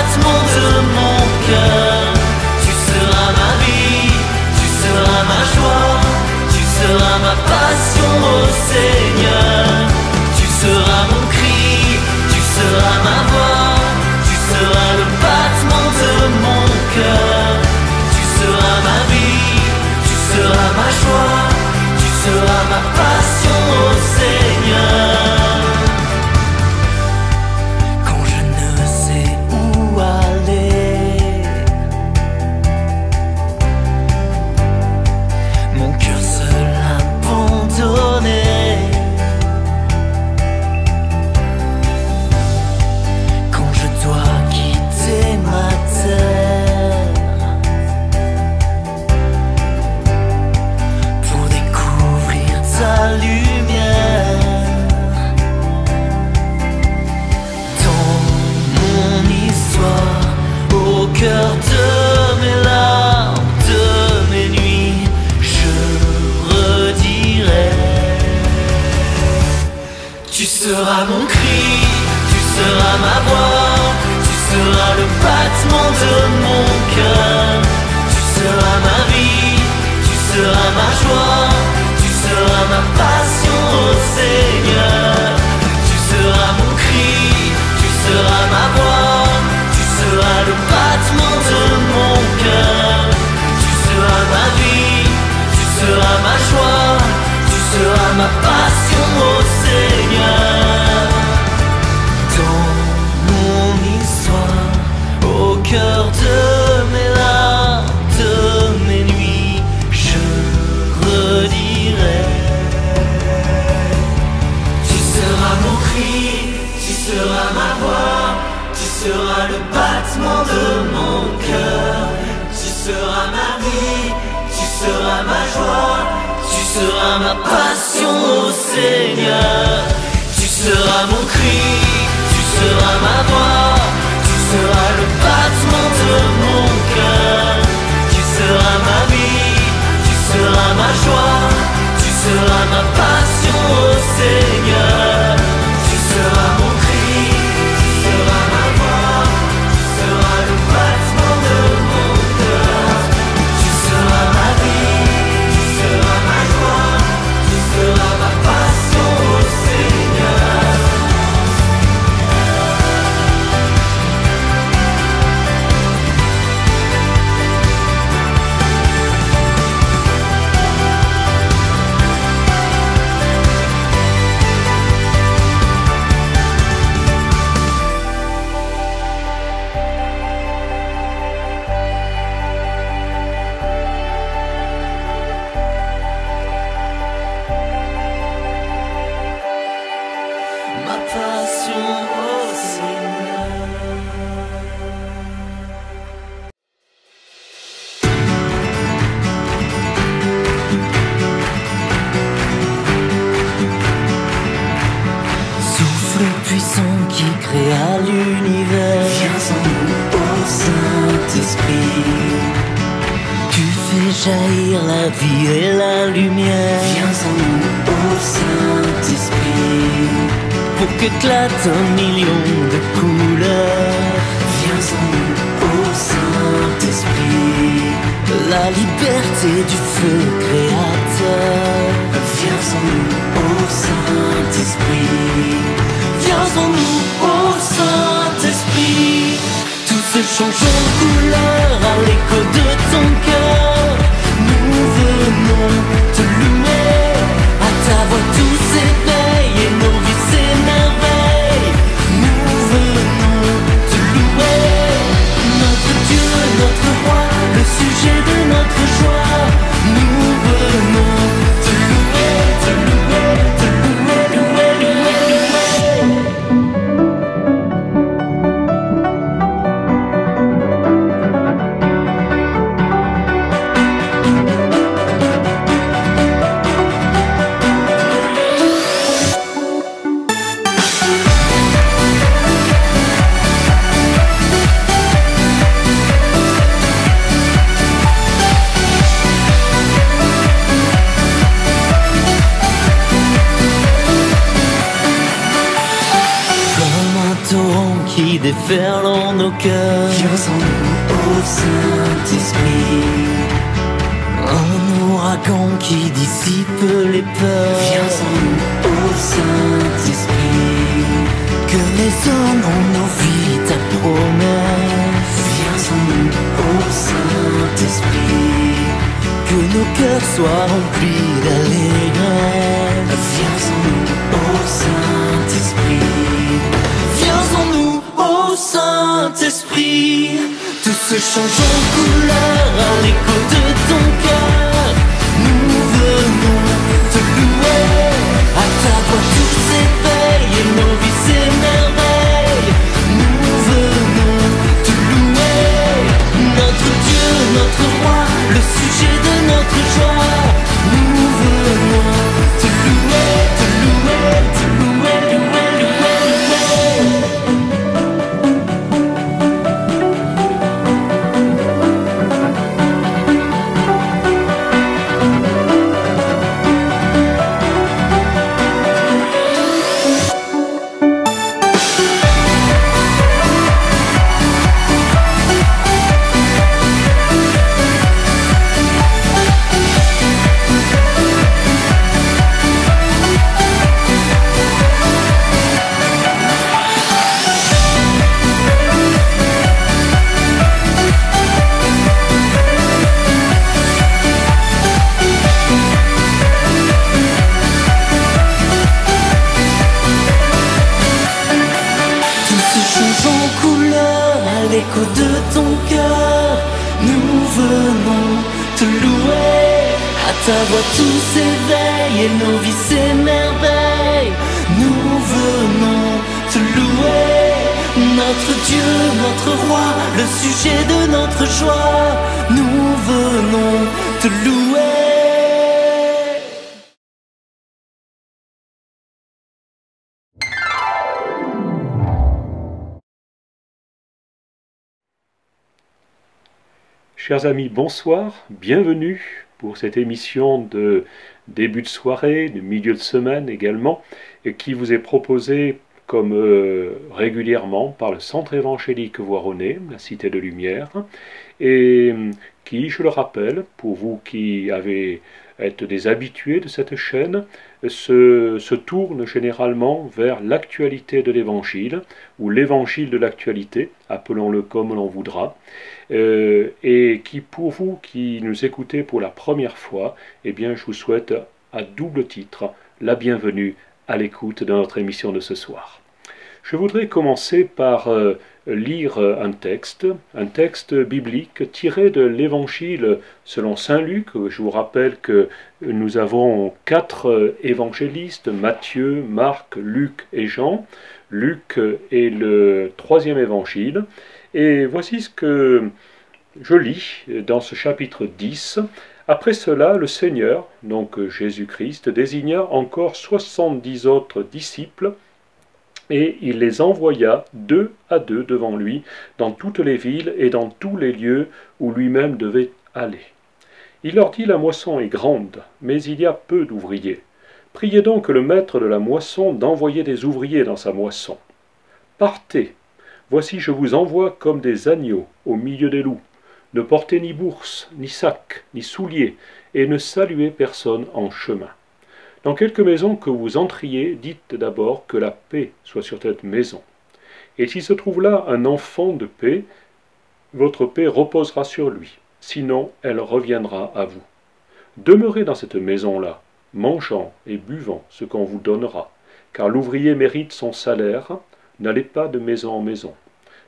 battement de mon cœur. Tu seras ma vie, tu seras ma joie, tu seras ma passion, ô Seigneur. Tu seras mon cri, tu seras ma voix, tu seras le battement de mon cœur. Tu seras ma vie, tu seras ma joie, tu seras ma passion, ô Seigneur. Quand je ne sais où aller, mon cœur seul abandonné. Quand je dois quitter ma terre pour découvrir ta lumière, dans mon histoire, au cœur de mes larmes, de mes nuits, je redirai. Tu seras mon cri, tu seras ma voix, tu seras le battement de mon cœur. Tu seras ma vie, tu seras ma joie, tu seras ma passion, ô Seigneur. Tu seras mon cri, tu seras ma voix, tu seras le battement de mon cœur. Tu seras ma vie, tu seras ma joie, tu seras ma passion, ô Seigneur. Dans mon histoire, au cœur de mes larmes, de mes nuits, je redirai. Tu seras mon cri, tu seras ma voix, tu seras le battement de mon cœur. Tu seras ma vie, tu seras ma joie, tu seras ma passion, ô Seigneur. Tu seras mon cri, tu seras ma voix, tu seras le battement de mon cœur. Tu seras ma vie, tu seras ma joie, tu seras ma passion, ô Seigneur. Tu seras mon cri, tu seras ma voix, tu seras le battement de mon cœur. Tu seras ma vie, tu seras ma joie, tu seras ma passion, ô Seigneur. Ma passion, ô Seigneur. Souffle puissant qui créa l'univers, viens en nous, ô Saint-Esprit. Tu fais jaillir la vie et la lumière, viens en nous, ô Saint-Esprit. Pour qu'éclate un million de couleurs, viens en nous, ô Saint-Esprit. La liberté du feu créateur, viens en nous, ô Saint-Esprit. Viens en nous, ô Saint-Esprit. Tout se change en couleur à l'écho de ton cœur. Nous venons te louer, à ta voix tout s'éveille et nos vies s'émerveillent. Nous venons te louer, notre Dieu, notre roi, le sujet de notre joie. Nous venons te louer, te louer, te louer, louer, louer, louer. torrent qui déferle en nos cœurs. Viens en nous, ô Saint-Esprit. Un ouragan qui dissipe les peurs. Viens en nous, ô Saint-Esprit. Que résonne en nos vies ta promesse. Viens en nous, ô Saint-Esprit. Que nos cœurs soient remplis d'allégresse. Viens en nous, ô Saint-Esprit. Viens en nous, ô Saint-Esprit. Tout se change en couleur à l'écho de ton cœur. Nous venons te louer. À ta voix tout s'éveille et nos vies s'émerveillent. Nous venons te louer. Notre Dieu, notre roi, le sujet de notre joie. Nous venons te louer, te louer, te louer, louer, louer, louer. L'écho de ton cœur, nous venons te louer. À ta voix tout s'éveille et nos vies s'émerveillent. Nous venons te louer. Notre Dieu, notre roi, le sujet de notre joie. Nous venons te louer. Chers amis, bonsoir, bienvenue pour cette émission de début de soirée, de milieu de semaine également, et qui vous est proposée comme régulièrement par le Centre évangélique Voironnais, la Cité de Lumière, et qui, je le rappelle, pour vous qui êtes des habitués de cette chaîne, se tourne généralement vers l'actualité de l'Évangile, ou l'Évangile de l'actualité, appelons-le comme l'on voudra, et qui, pour vous qui nous écoutez pour la première fois, eh bien, je vous souhaite à double titre la bienvenue à l'écoute de notre émission de ce soir. Je voudrais commencer par lire un texte biblique tiré de l'Évangile selon saint Luc. Je vous rappelle que nous avons 4 évangélistes, Matthieu, Marc, Luc et Jean. Luc est le 3e évangile. Et voici ce que je lis dans ce chapitre 10. Après cela, le Seigneur, donc Jésus-Christ, désigna encore 70 autres disciples, et il les envoya 2 à 2 devant lui dans toutes les villes et dans tous les lieux où lui-même devait aller. Il leur dit: la moisson est grande, mais il y a peu d'ouvriers. Priez donc le maître de la moisson d'envoyer des ouvriers dans sa moisson. Partez, voici je vous envoie comme des agneaux au milieu des loups. Ne portez ni bourse, ni sac, ni souliers, et ne saluez personne en chemin. Dans quelque maison que vous entriez, dites d'abord que la paix soit sur cette maison. Et s'il se trouve là un enfant de paix, votre paix reposera sur lui, sinon elle reviendra à vous. Demeurez dans cette maison-là, mangeant et buvant ce qu'on vous donnera, car l'ouvrier mérite son salaire. N'allez pas de maison en maison.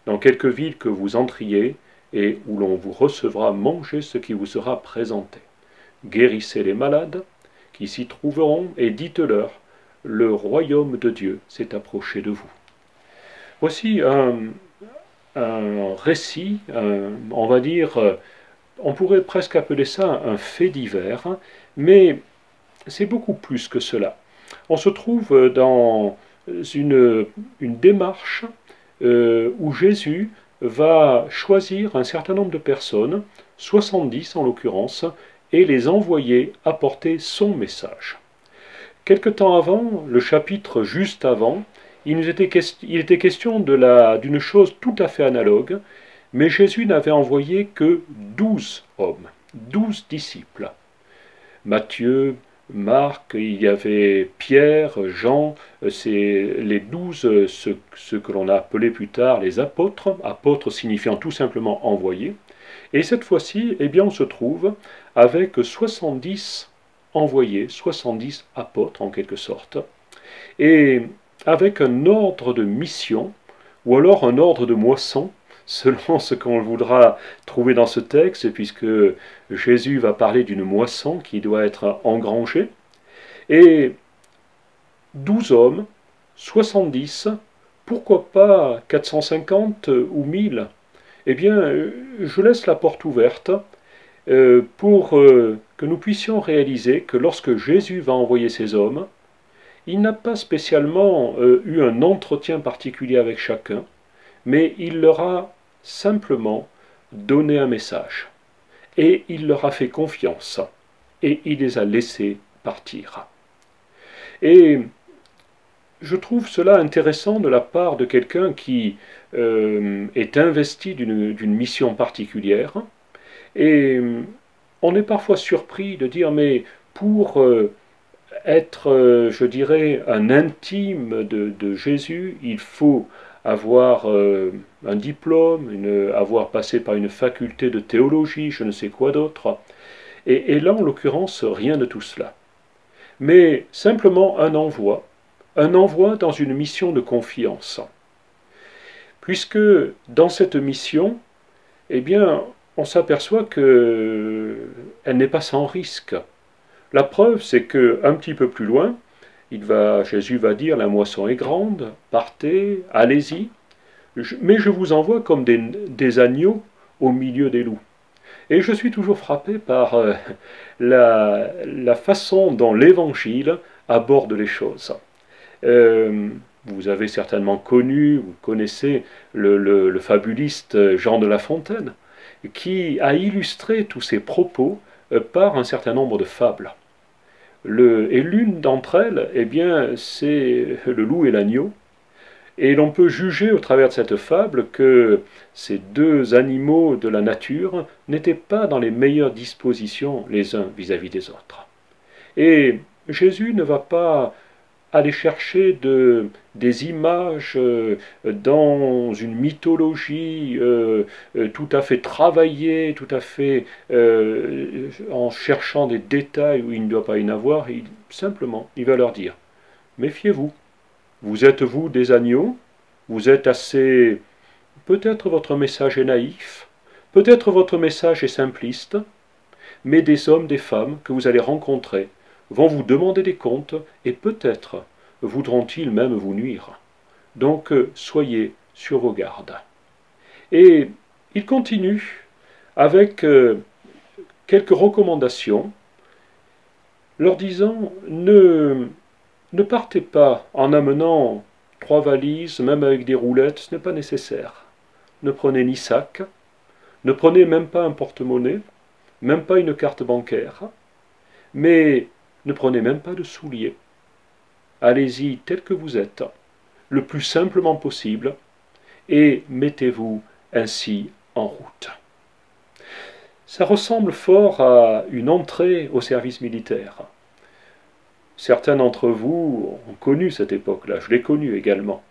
Dans quelque ville que vous entriez, et où l'on vous recevra, mangez ce qui vous sera présenté. Guérissez les malades qui s'y trouveront, et dites-leur: le royaume de Dieu s'est approché de vous. Voici un récit, on va dire, on pourrait presque appeler ça un fait divers, mais c'est beaucoup plus que cela. On se trouve dans une démarche où Jésus va choisir un certain nombre de personnes, 70 en l'occurrence, et les envoyer apporter son message. Quelque temps avant, le chapitre juste avant, il était question d'une chose tout à fait analogue, mais Jésus n'avait envoyé que 12 hommes, 12 disciples. Matthieu, Marc, il y avait Pierre, Jean, c'est les 12, ce que l'on a appelé plus tard les apôtres, apôtres signifiant tout simplement envoyés. Et cette fois-ci, eh bien, on se trouve avec 70 envoyés, 70 apôtres en quelque sorte, et avec un ordre de mission, ou alors un ordre de moisson, selon ce qu'on voudra trouver dans ce texte, puisque Jésus va parler d'une moisson qui doit être engrangée. Et 12 hommes, 70, pourquoi pas 450 ou 1000? Eh bien, je laisse la porte ouverte pour que nous puissions réaliser que lorsque Jésus va envoyer ces hommes, il n'a pas spécialement eu un entretien particulier avec chacun, mais il leur a simplement donné un message. Et il leur a fait confiance. Et il les a laissés partir. Et je trouve cela intéressant de la part de quelqu'un qui est investi d'une mission particulière. Et on est parfois surpris de dire, mais pour être, je dirais, un intime de Jésus, il faut avoir un diplôme, avoir passé par une faculté de théologie, je ne sais quoi d'autre. Et là, en l'occurrence, rien de tout cela. Mais simplement un envoi dans une mission de confiance. Puisque dans cette mission, eh bien, on s'aperçoit qu'elle n'est pas sans risque. La preuve, c'est qu'un petit peu plus loin, Jésus va dire, la moisson est grande, partez, allez-y, mais je vous envoie comme des agneaux au milieu des loups. Et je suis toujours frappé par la façon dont l'Évangile aborde les choses. Vous avez certainement vous connaissez le fabuliste Jean de La Fontaine, qui a illustré tous ses propos par un certain nombre de fables. Et l'une d'entre elles, eh bien, c'est le loup et l'agneau. Et l'on peut juger au travers de cette fable que ces deux animaux de la nature n'étaient pas dans les meilleures dispositions les uns vis-à-vis des autres. Et Jésus ne va pas aller chercher des images dans une mythologie tout à fait travaillée, tout à fait en cherchant des détails où il ne doit pas y en avoir. Simplement, il va leur dire, méfiez-vous, vous êtes vous des agneaux, vous êtes assez... Peut-être votre message est naïf, peut-être votre message est simpliste, mais des hommes, des femmes que vous allez rencontrer vont vous demander des comptes et peut-être voudront-ils même vous nuire. Donc soyez sur vos gardes. Et il continue avec quelques recommandations, leur disant ne partez pas en amenant 3 valises, même avec des roulettes, ce n'est pas nécessaire. Ne prenez ni sac, ne prenez même pas un porte-monnaie, même pas une carte bancaire, mais ne prenez même pas de souliers. Allez-y tel que vous êtes, le plus simplement possible, et mettez-vous ainsi en route. Ça ressemble fort à une entrée au service militaire. Certains d'entre vous ont connu cette époque-là, je l'ai connue également.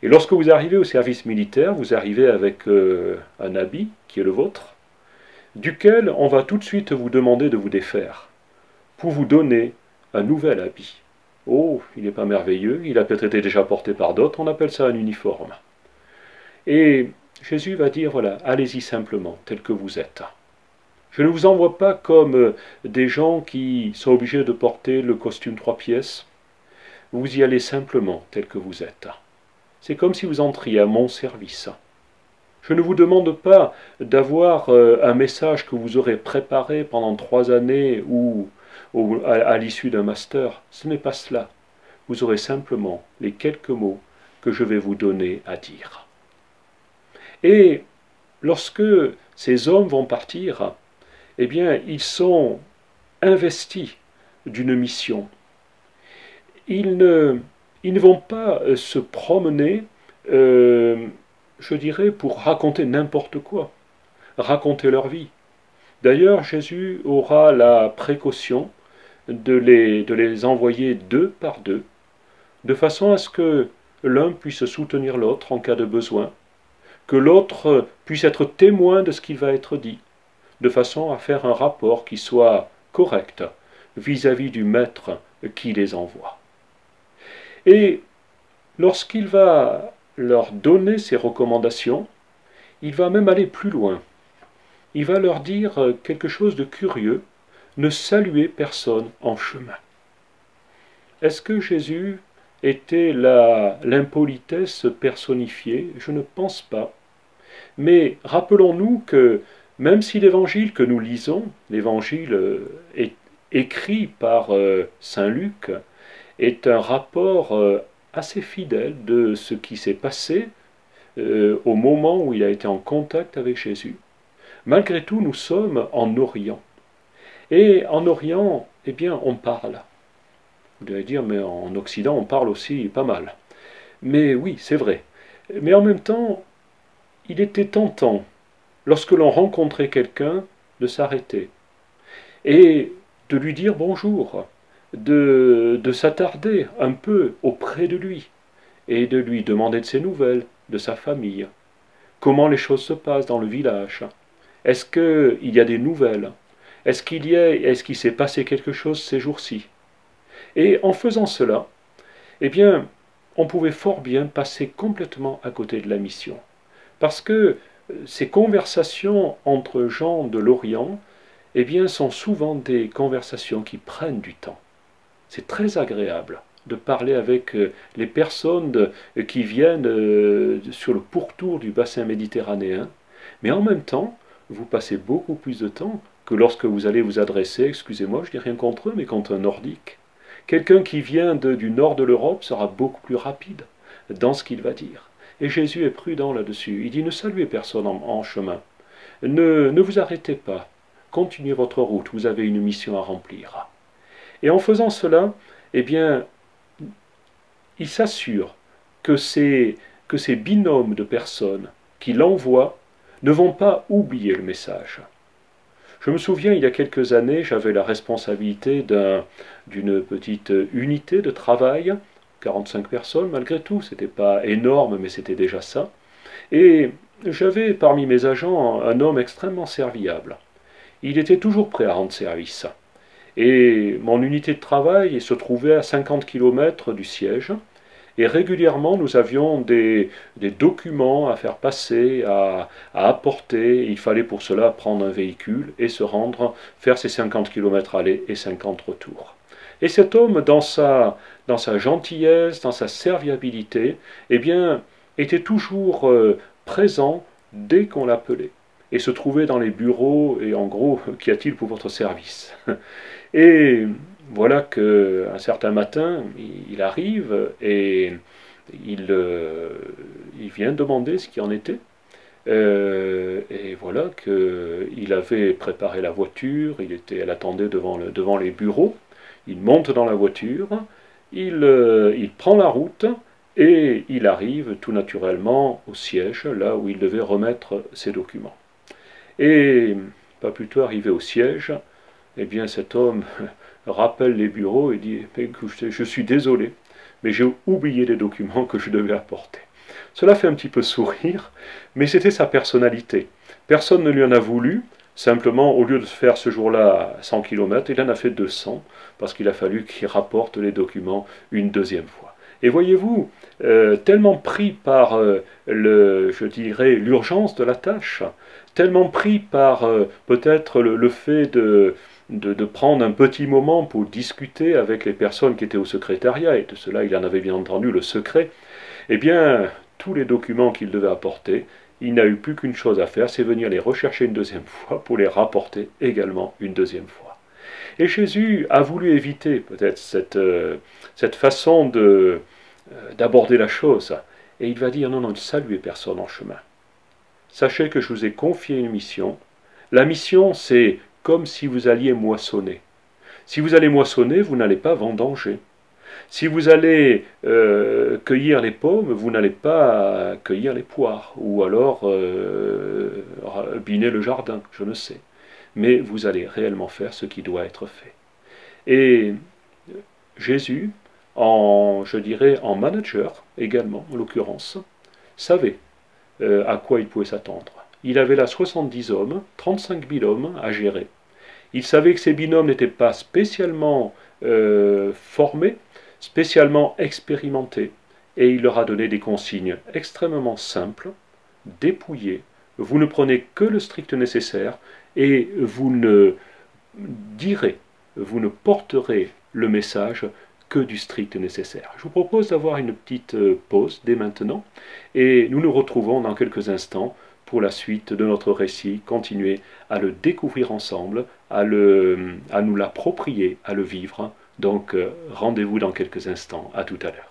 Et lorsque vous arrivez au service militaire, vous arrivez avec un habit qui est le vôtre, duquel on va tout de suite vous demander de vous défaire, pour vous donner un nouvel habit. Oh, il n'est pas merveilleux, il a peut-être été déjà porté par d'autres, on appelle ça un uniforme. Et Jésus va dire, voilà, allez-y simplement, tel que vous êtes. Je ne vous envoie pas comme des gens qui sont obligés de porter le costume 3 pièces. Vous y allez simplement tel que vous êtes. C'est comme si vous entriez à mon service. Je ne vous demande pas d'avoir un message que vous aurez préparé pendant 3 années ou à l'issue d'un master. Ce n'est pas cela. Vous aurez simplement les quelques mots que je vais vous donner à dire. Et lorsque ces hommes vont partir, eh bien, ils sont investis d'une mission. Ils ils ne vont pas se promener, je dirais, pour raconter n'importe quoi, raconter leur vie. D'ailleurs, Jésus aura la précaution de les envoyer deux par deux, de façon à ce que l'un puisse soutenir l'autre en cas de besoin, que l'autre puisse être témoin de ce qui va être dit, de façon à faire un rapport qui soit correct vis-à-vis du maître qui les envoie. Et lorsqu'il va leur donner ces recommandations, il va même aller plus loin. Il va leur dire quelque chose de curieux, ne saluez personne en chemin. Est-ce que Jésus était l'impolitesse personnifiée? Je ne pense pas. Mais rappelons-nous que même si l'évangile que nous lisons, l'évangile est écrit par saint Luc, est un rapport assez fidèle de ce qui s'est passé au moment où il a été en contact avec Jésus. Malgré tout, nous sommes en Orient. Et en Orient, eh bien, on parle. Vous allez dire, mais en Occident, on parle aussi pas mal. Mais oui, c'est vrai. Mais en même temps, il était tentant, lorsque l'on rencontrait quelqu'un, de s'arrêter et de lui dire bonjour, de s'attarder un peu auprès de lui et de lui demander de ses nouvelles, de sa famille, comment les choses se passent dans le village. Est-ce qu'il y a des nouvelles? Est-ce qu'il s'est passé quelque chose ces jours-ci? Et en faisant cela, eh bien, on pouvait fort bien passer complètement à côté de la mission. Parce que ces conversations entre gens de l'Orient, eh bien, sont souvent des conversations qui prennent du temps. C'est très agréable de parler avec les personnes qui viennent sur le pourtour du bassin méditerranéen, mais en même temps, vous passez beaucoup plus de temps que lorsque vous allez vous adresser, excusez-moi, je n'ai rien contre eux, mais contre un nordique. Quelqu'un qui vient du nord de l'Europe sera beaucoup plus rapide dans ce qu'il va dire. Et Jésus est prudent là-dessus. Il dit, ne saluez personne en chemin. Ne vous arrêtez pas. Continuez votre route, vous avez une mission à remplir. Et en faisant cela, eh bien, il s'assure que ces binômes de personnes qui l'envoient ne vont pas oublier le message. Je me souviens, il y a quelques années, j'avais la responsabilité d'une petite unité de travail, 45 personnes malgré tout, c'était pas énorme, mais c'était déjà ça. Et j'avais parmi mes agents un homme extrêmement serviable. Il était toujours prêt à rendre service. Et mon unité de travail se trouvait à 50 km du siège. Et régulièrement, nous avions des documents à faire passer, à apporter. Il fallait pour cela prendre un véhicule et se rendre, faire ses 50 km aller et 50 retour. Et cet homme, dans sa gentillesse, dans sa serviabilité, eh bien, était toujours présent dès qu'on l'appelait. Et se trouvait dans les bureaux, et en gros, qu'y a-t-il pour votre service? Et voilà qu'un certain matin, il arrive et il vient demander ce qui en était. Et voilà qu'il avait préparé la voiture, elle attendait devant les bureaux. Il monte dans la voiture, il prend la route et il arrive tout naturellement au siège, là où il devait remettre ses documents. Et pas plus tôt arrivé au siège, eh bien cet homme rappelle les bureaux et dit « Écoutez, je suis désolé, mais j'ai oublié les documents que je devais apporter. » Cela fait un petit peu sourire, mais c'était sa personnalité. Personne ne lui en a voulu, simplement, au lieu de faire ce jour-là 100 km, il en a fait 200, parce qu'il a fallu qu'il rapporte les documents une deuxième fois. Et voyez-vous, tellement pris par, je dirais, l'urgence de la tâche, tellement pris par peut-être le fait de prendre un petit moment pour discuter avec les personnes qui étaient au secrétariat, et de cela il en avait bien entendu le secret, eh bien, tous les documents qu'il devait apporter, il n'a eu plus qu'une chose à faire, c'est venir les rechercher une deuxième fois pour les rapporter également une deuxième fois. Et Jésus a voulu éviter peut-être cette façon d'aborder la chose, et il va dire non, ne saluez personne en chemin. Sachez que je vous ai confié une mission. La mission, c'est comme si vous alliez moissonner. Si vous allez moissonner, vous n'allez pas vendanger. Si vous allez cueillir les pommes, vous n'allez pas cueillir les poires, ou alors biner le jardin, je ne sais. Mais vous allez réellement faire ce qui doit être fait. Et Jésus, je dirais en manager également, en l'occurrence, savait à quoi il pouvait s'attendre. Il avait là 70 hommes, 35 binômes à gérer. Il savait que ces binômes n'étaient pas spécialement formés, spécialement expérimentés, et il leur a donné des consignes extrêmement simples, dépouillées. Vous ne prenez que le strict nécessaire, et vous ne direz, vous ne porterez le message que du strict nécessaire. Je vous propose d'avoir une petite pause dès maintenant, et nous nous retrouvons dans quelques instants pour la suite de notre récit, continuer à le découvrir ensemble, à nous l'approprier, à le vivre. Donc rendez-vous dans quelques instants, à tout à l'heure.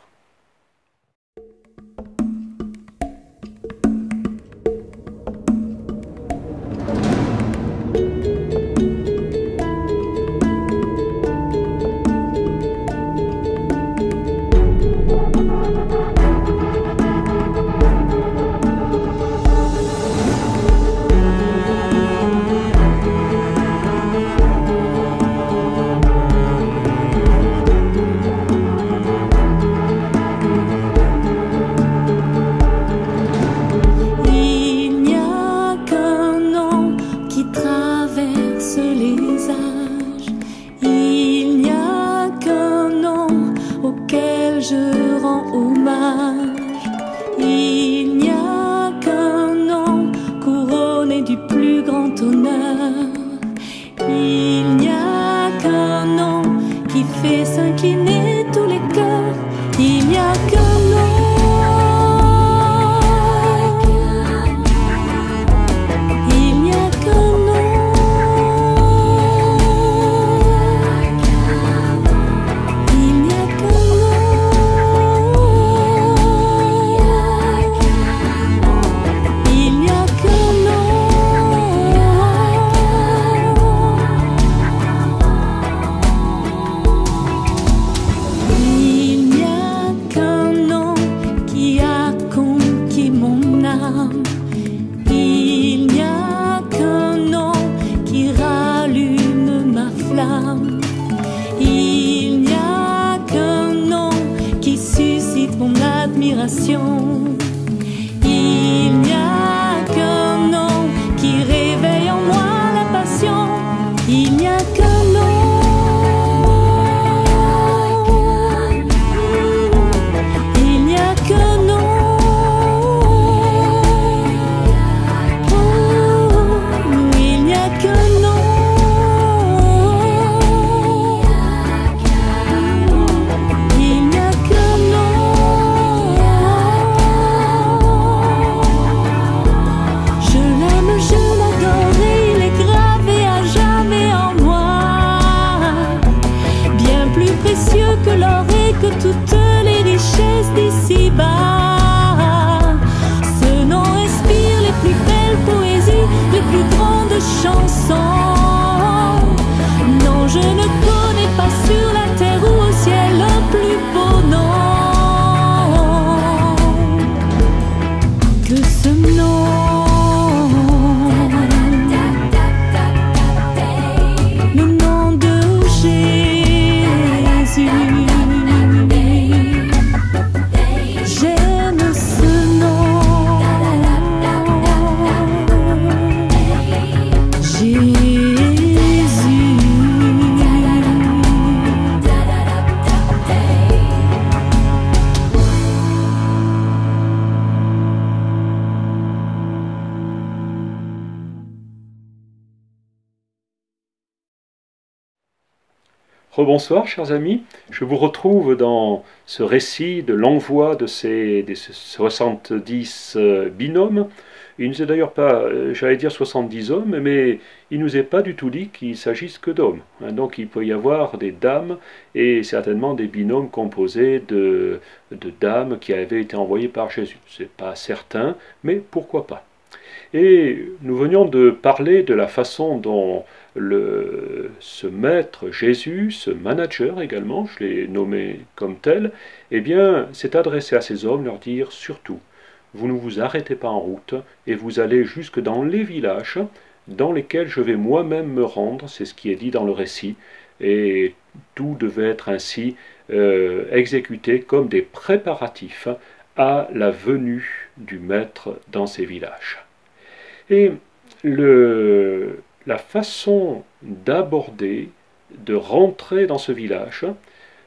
Rebonsoir chers amis, je vous retrouve dans ce récit de l'envoi de ces 70 binômes. Il ne nous est d'ailleurs pas, j'allais dire 70 hommes, mais il ne nous est pas du tout dit qu'il s'agisse que d'hommes. Donc il peut y avoir des dames et certainement des binômes composés de dames qui avaient été envoyées par Jésus. Ce n'est pas certain, mais pourquoi pas. Et nous venions de parler de la façon dont ce maître Jésus, ce manager également, je l'ai nommé comme tel, eh bien, s'est adressé à ces hommes, leur dire surtout, vous ne vous arrêtez pas en route et vous allez jusque dans les villages dans lesquels je vais moi-même me rendre, c'est ce qui est dit dans le récit, et tout devait être ainsi exécuté comme des préparatifs à la venue du maître dans ces villages. Et la façon d'aborder, de rentrer dans ce village,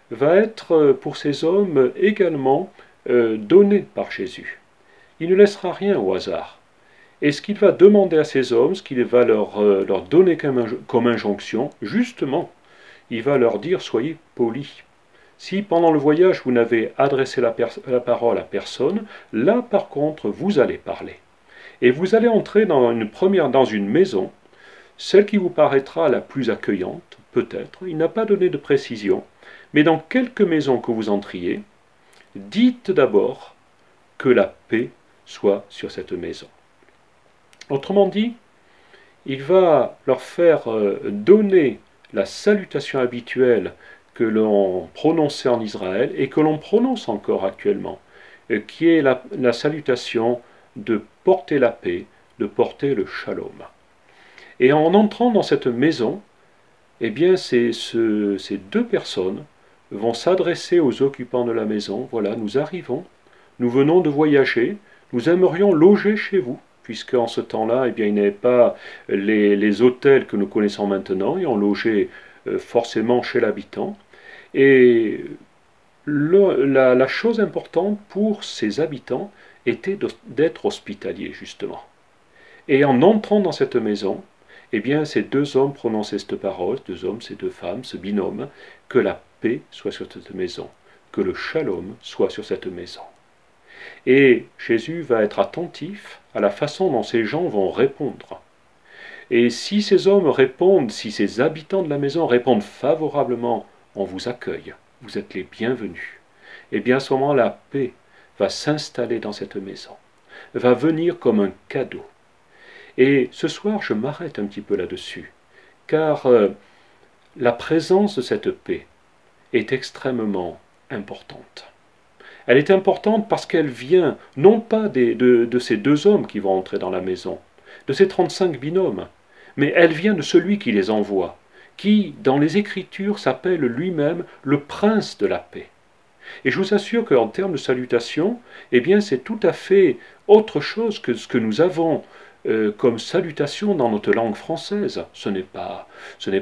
va être pour ces hommes également donnée par Jésus. Il ne laissera rien au hasard. Et ce qu'il va demander à ces hommes, ce qu'il va leur donner comme injonction, justement, il va leur dire, soyez polis. Si pendant le voyage vous n'avez adressé la parole à personne, là par contre vous allez parler. Et vous allez entrer dans une maison, celle qui vous paraîtra la plus accueillante, peut-être, il n'a pas donné de précision, mais dans quelque maison que vous entriez, dites d'abord que la paix soit sur cette maison. Autrement dit, il va leur faire donner la salutation habituelle que l'on prononçait en Israël et que l'on prononce encore actuellement, qui est la salutation de porter la paix, de porter le shalom. Et en entrant dans cette maison, eh bien ces deux personnes vont s'adresser aux occupants de la maison. Voilà, nous arrivons, nous venons de voyager, nous aimerions loger chez vous, puisque en ce temps-là, eh bien, il n'y avait pas les hôtels que nous connaissons maintenant, et on logeait forcément chez l'habitant. Et la chose importante pour ces habitants était d'être hospitaliers, justement. Et en entrant dans cette maison, eh bien, ces deux hommes prononçaient cette parole, deux hommes, ces deux femmes, ce binôme, que la paix soit sur cette maison, que le shalom soit sur cette maison. Et Jésus va être attentif à la façon dont ces gens vont répondre. Et si ces hommes répondent, si ces habitants de la maison répondent favorablement, on vous accueille, vous êtes les bienvenus. Et bien à ce moment, la paix va s'installer dans cette maison, va venir comme un cadeau. Et ce soir, je m'arrête un petit peu là-dessus, car la présence de cette paix est extrêmement importante. Elle est importante parce qu'elle vient non pas de ces deux hommes qui vont entrer dans la maison, de ces 35 binômes, mais elle vient de celui qui les envoie, qui, dans les Écritures, s'appelle lui-même le prince de la paix. Et je vous assure qu'en termes de salutation, eh bien, c'est tout à fait autre chose que ce que nous avons comme salutation dans notre langue française. Ce n'est pas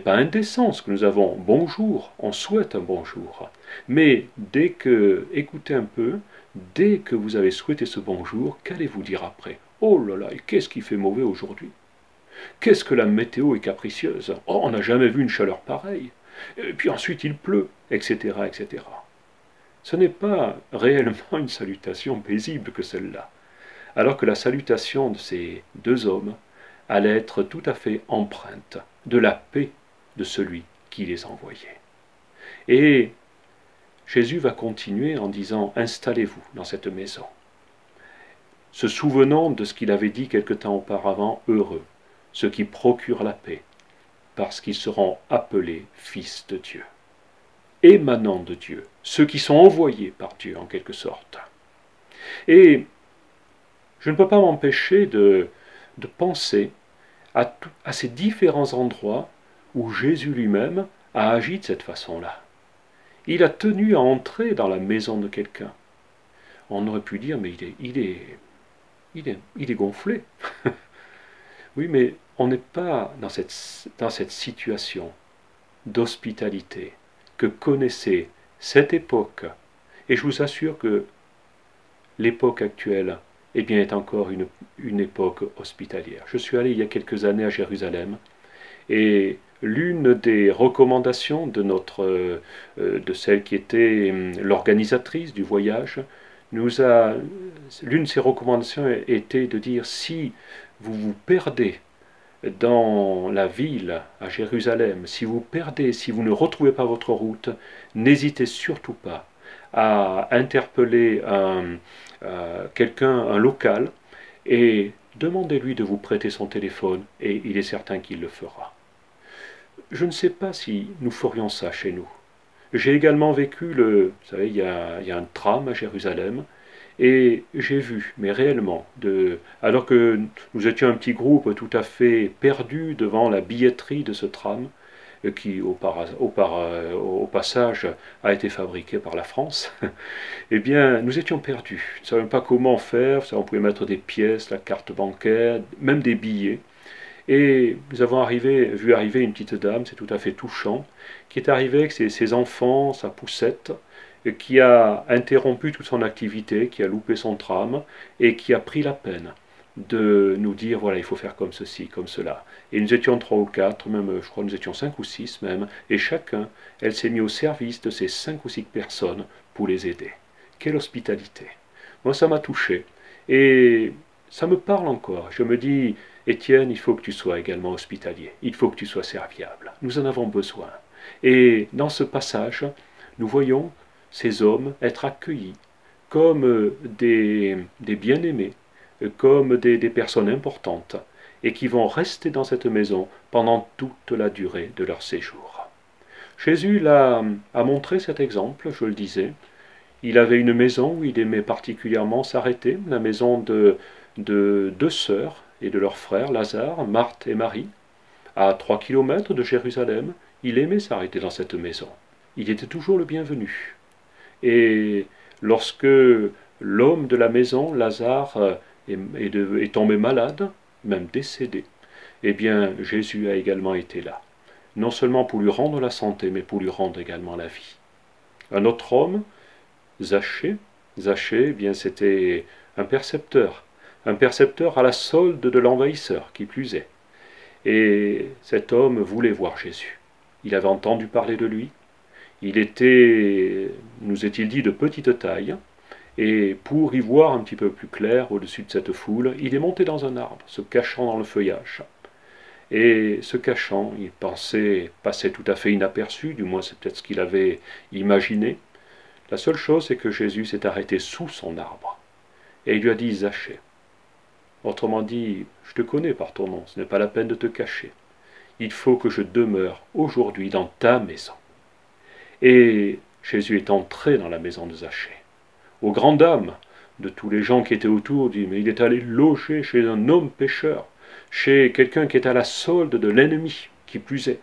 indécent ce que nous avons. Bonjour, on souhaite un bonjour. Mais dès que, écoutez un peu, dès que vous avez souhaité ce bonjour, qu'allez-vous dire après? Oh là là, et qu'est-ce qui fait mauvais aujourd'hui? Qu'est-ce que la météo est capricieuse? Oh, on n'a jamais vu une chaleur pareille. Et puis ensuite il pleut, etc., etc. Ce n'est pas réellement une salutation paisible que celle-là. Alors que la salutation de ces deux hommes allait être tout à fait empreinte de la paix de celui qui les envoyait. Et Jésus va continuer en disant « Installez-vous dans cette maison », se souvenant de ce qu'il avait dit quelque temps auparavant, « Heureux ceux qui procurent la paix, parce qu'ils seront appelés fils de Dieu », émanant de Dieu, ceux qui sont envoyés par Dieu en quelque sorte. Et je ne peux pas m'empêcher de penser à ces différents endroits où Jésus lui-même a agi de cette façon-là. Il a tenu à entrer dans la maison de quelqu'un. On aurait pu dire, mais il est gonflé. Oui, mais on n'est pas dans cette situation d'hospitalité que connaissait cette époque. Et je vous assure que l'époque actuelle eh bien, est encore une époque hospitalière. Je suis allé il y a quelques années à Jérusalem et l'une des recommandations de celle qui était l'organisatrice du voyage, l'une de ses recommandations était de dire si vous vous perdez dans la ville à Jérusalem, si vous ne retrouvez pas votre route, n'hésitez surtout pas à interpeller quelqu'un, un local, et demandez-lui de vous prêter son téléphone et il est certain qu'il le fera. Je ne sais pas si nous ferions ça chez nous. J'ai également vécu vous savez, il y a un tram à Jérusalem, et j'ai vu, mais réellement, alors que nous étions un petit groupe tout à fait perdu devant la billetterie de ce tram, qui au passage a été fabriqué par la France, eh bien nous étions perdus. Nous ne savions pas comment faire, on pouvait mettre des pièces, la carte bancaire, même des billets. Et nous avons vu arriver une petite dame, c'est tout à fait touchant, qui est arrivée avec ses enfants, sa poussette, qui a interrompu toute son activité, qui a loupé son tram, et qui a pris la peine de nous dire, voilà, il faut faire comme ceci, comme cela. Et nous étions 3 ou 4, même, je crois que nous étions 5 ou 6 même, et chacun, elle s'est mise au service de ces 5 ou 6 personnes pour les aider. Quelle hospitalité! Moi, ça m'a touché, et ça me parle encore. Je me dis, Étienne, il faut que tu sois également hospitalier, il faut que tu sois serviable. Nous en avons besoin. Et dans ce passage, nous voyons ces hommes être accueillis comme des bien-aimés, comme des personnes importantes, et qui vont rester dans cette maison pendant toute la durée de leur séjour. Jésus a montré cet exemple, je le disais. Il avait une maison où il aimait particulièrement s'arrêter, la maison de 2 sœurs et de leurs frères, Lazare, Marthe et Marie, à 3 kilomètres de Jérusalem. Il aimait s'arrêter dans cette maison. Il était toujours le bienvenu. Et lorsque l'homme de la maison, Lazare, est tombé malade, même décédé, eh bien Jésus a également été là, non seulement pour lui rendre la santé, mais pour lui rendre également la vie. Un autre homme, Zachée, eh bien c'était un percepteur à la solde de l'envahisseur, qui plus est. Et cet homme voulait voir Jésus. Il avait entendu parler de lui. Il était, nous est-il dit, de petite taille, et pour y voir un petit peu plus clair au-dessus de cette foule, il est monté dans un arbre, se cachant dans le feuillage. Et se cachant, il pensait passer tout à fait inaperçu, du moins c'est peut-être ce qu'il avait imaginé. La seule chose, c'est que Jésus s'est arrêté sous son arbre, et il lui a dit, Zachée. Autrement dit, je te connais par ton nom, ce n'est pas la peine de te cacher. Il faut que je demeure aujourd'hui dans ta maison. Et Jésus est entré dans la maison de Zachée. Aux grandes dames de tous les gens qui étaient autour, dit, mais il est allé loger chez un homme pécheur, chez quelqu'un qui est à la solde de l'ennemi, qui plus est.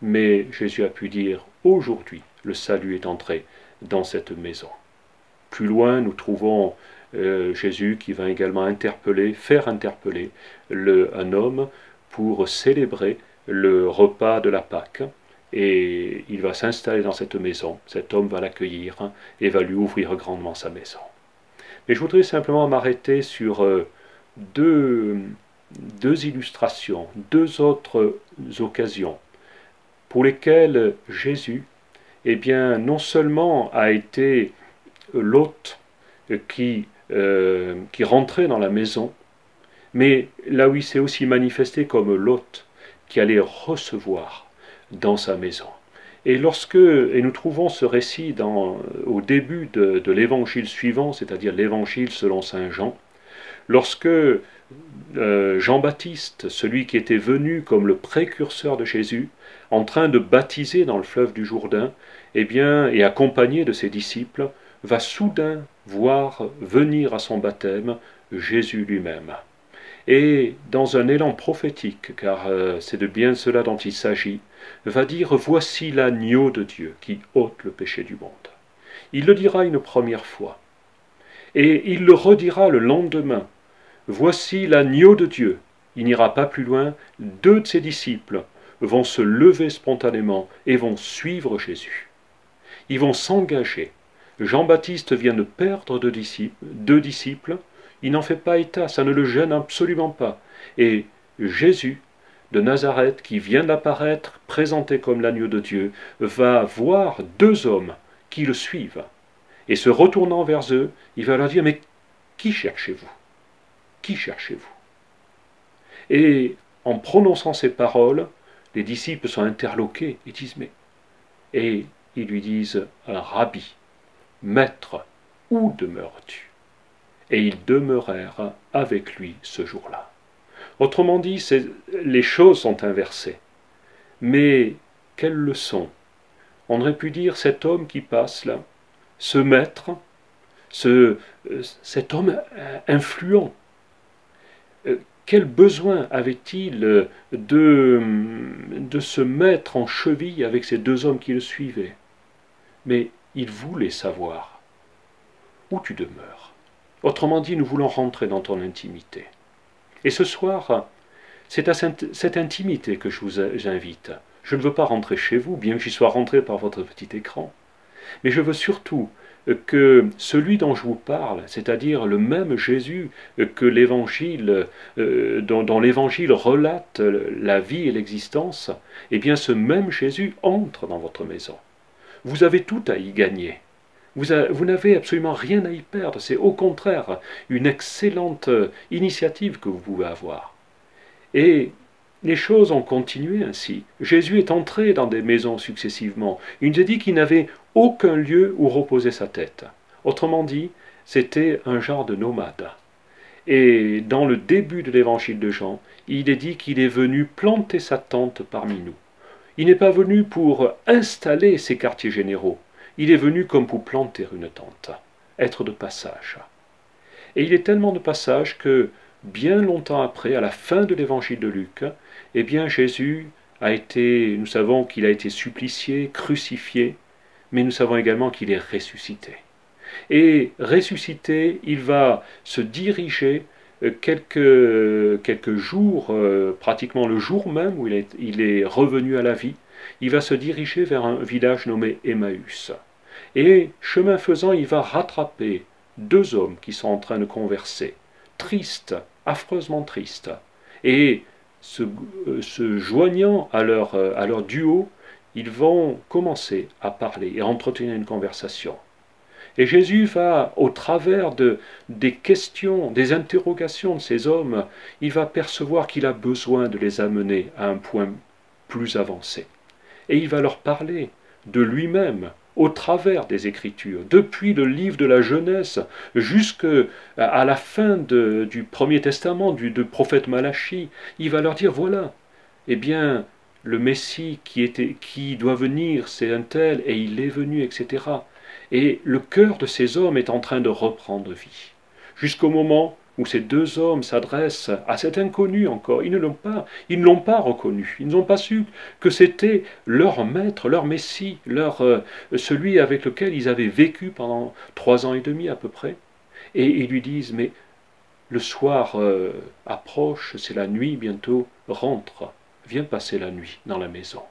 Mais Jésus a pu dire, aujourd'hui, le salut est entré dans cette maison. Plus loin, nous trouvons Jésus qui va également faire interpeller un homme pour célébrer le repas de la Pâque. Et il va s'installer dans cette maison, cet homme va l'accueillir et va lui ouvrir grandement sa maison. Mais je voudrais simplement m'arrêter sur deux illustrations, 2 autres occasions pour lesquelles Jésus, eh bien, non seulement a été l'hôte qui rentrait dans la maison, mais là où il s'est aussi manifesté comme l'hôte qui allait recevoir dans sa maison. Et nous trouvons ce récit au début de l'évangile suivant, c'est-à-dire l'évangile selon saint Jean, lorsque Jean-Baptiste, celui qui était venu comme le précurseur de Jésus, en train de baptiser dans le fleuve du Jourdain, eh bien, et accompagné de ses disciples, va soudain voir venir à son baptême Jésus lui-même. Et dans un élan prophétique, car c'est de bien cela dont il s'agit, va dire « Voici l'agneau de Dieu qui ôte le péché du monde ». Il le dira une première fois, et il le redira le lendemain. « Voici l'agneau de Dieu ». Il n'ira pas plus loin, 2 de ses disciples vont se lever spontanément et vont suivre Jésus. Ils vont s'engager. Jean-Baptiste vient de perdre 2 disciples, il n'en fait pas état, ça ne le gêne absolument pas. Et Jésus de Nazareth, qui vient d'apparaître, présenté comme l'agneau de Dieu, va voir 2 hommes qui le suivent. Et se retournant vers eux, il va leur dire, mais qui cherchez-vous? Qui cherchez-vous? Et en prononçant ces paroles, les disciples sont interloqués, ils disent, mais... Et ils lui disent, un rabbi, maître, où demeures-tu? et ils demeurèrent avec lui ce jour-là. Autrement dit, les choses sont inversées. Mais quelle leçon! On aurait pu dire cet homme qui passe là, ce maître, cet homme influent, quel besoin avait-il de se mettre en cheville avec ces deux hommes qui le suivaient? Mais il voulait savoir où tu demeures. Autrement dit, nous voulons rentrer dans ton intimité. Et ce soir, c'est à cette intimité que je vous invite. Je ne veux pas rentrer chez vous, bien que j'y sois rentré par votre petit écran. Mais je veux surtout que celui dont je vous parle, c'est-à-dire le même Jésus que l'Évangile, dont l'Évangile relate la vie et l'existence, eh bien ce même Jésus entre dans votre maison. Vous avez tout à y gagner. Vous n'avez absolument rien à y perdre. C'est au contraire une excellente initiative que vous pouvez avoir. Et les choses ont continué ainsi. Jésus est entré dans des maisons successivement. Il nous a dit qu'il n'avait aucun lieu où reposer sa tête. Autrement dit, c'était un genre de nomade. Et dans le début de l'évangile de Jean, il est dit qu'il est venu planter sa tente parmi nous. Il n'est pas venu pour installer ses quartiers généraux. Il est venu comme pour planter une tente, être de passage. Et il est tellement de passage que, bien longtemps après, à la fin de l'évangile de Luc, eh bien Jésus nous savons qu'il a été supplicié, crucifié, mais nous savons également qu'il est ressuscité. Et ressuscité, il va se diriger quelques jours, pratiquement le jour même où il est revenu à la vie, il va se diriger vers un village nommé Emmaüs. Et chemin faisant, il va rattraper deux hommes qui sont en train de converser, tristes, affreusement tristes, et se joignant à leur duo, ils vont commencer à parler et à entretenir une conversation. Et Jésus va, au travers des questions, des interrogations de ces hommes, il va percevoir qu'il a besoin de les amener à un point plus avancé. Et il va leur parler de lui-même, au travers des Écritures, depuis le livre de la Genèse jusqu'à la fin du Premier Testament, du prophète Malachie. Il va leur dire, voilà, eh bien, le Messie qui doit venir, c'est un tel, et il est venu, etc. Et le cœur de ces hommes est en train de reprendre vie. Jusqu'au moment où ces deux hommes s'adressent à cet inconnu encore. Ils ne l'ont pas reconnu. Ils n'ont pas su que c'était leur maître, leur Messie, celui avec lequel ils avaient vécu pendant 3 ans et demi à peu près. Et ils lui disent, mais le soir approche, c'est la nuit bientôt, rentre, viens passer la nuit dans la maison.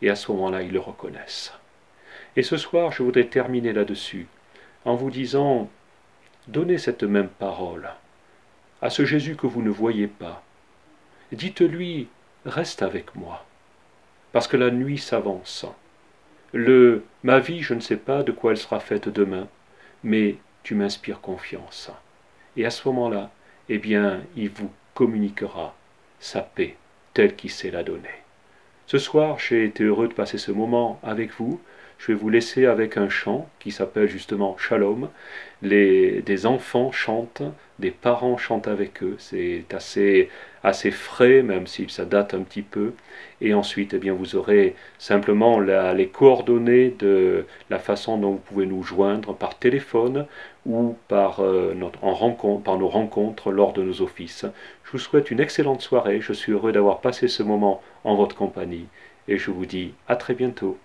Et à ce moment-là, ils le reconnaissent. Et ce soir, je voudrais terminer là-dessus, en vous disant, donnez cette même parole à ce Jésus que vous ne voyez pas. Dites-lui, reste avec moi, parce que la nuit s'avance. Ma vie, je ne sais pas de quoi elle sera faite demain, mais tu m'inspires confiance. Et à ce moment-là, eh bien, il vous communiquera sa paix telle qu'il sait la donner. Ce soir, j'ai été heureux de passer ce moment avec vous. Je vais vous laisser avec un chant qui s'appelle justement Shalom. Des enfants chantent, des parents chantent avec eux. C'est assez frais, même si ça date un petit peu. Et ensuite, eh bien, vous aurez simplement les coordonnées de la façon dont vous pouvez nous joindre par téléphone ou par nos rencontres lors de nos offices. Je vous souhaite une excellente soirée. Je suis heureux d'avoir passé ce moment en votre compagnie. Et je vous dis à très bientôt.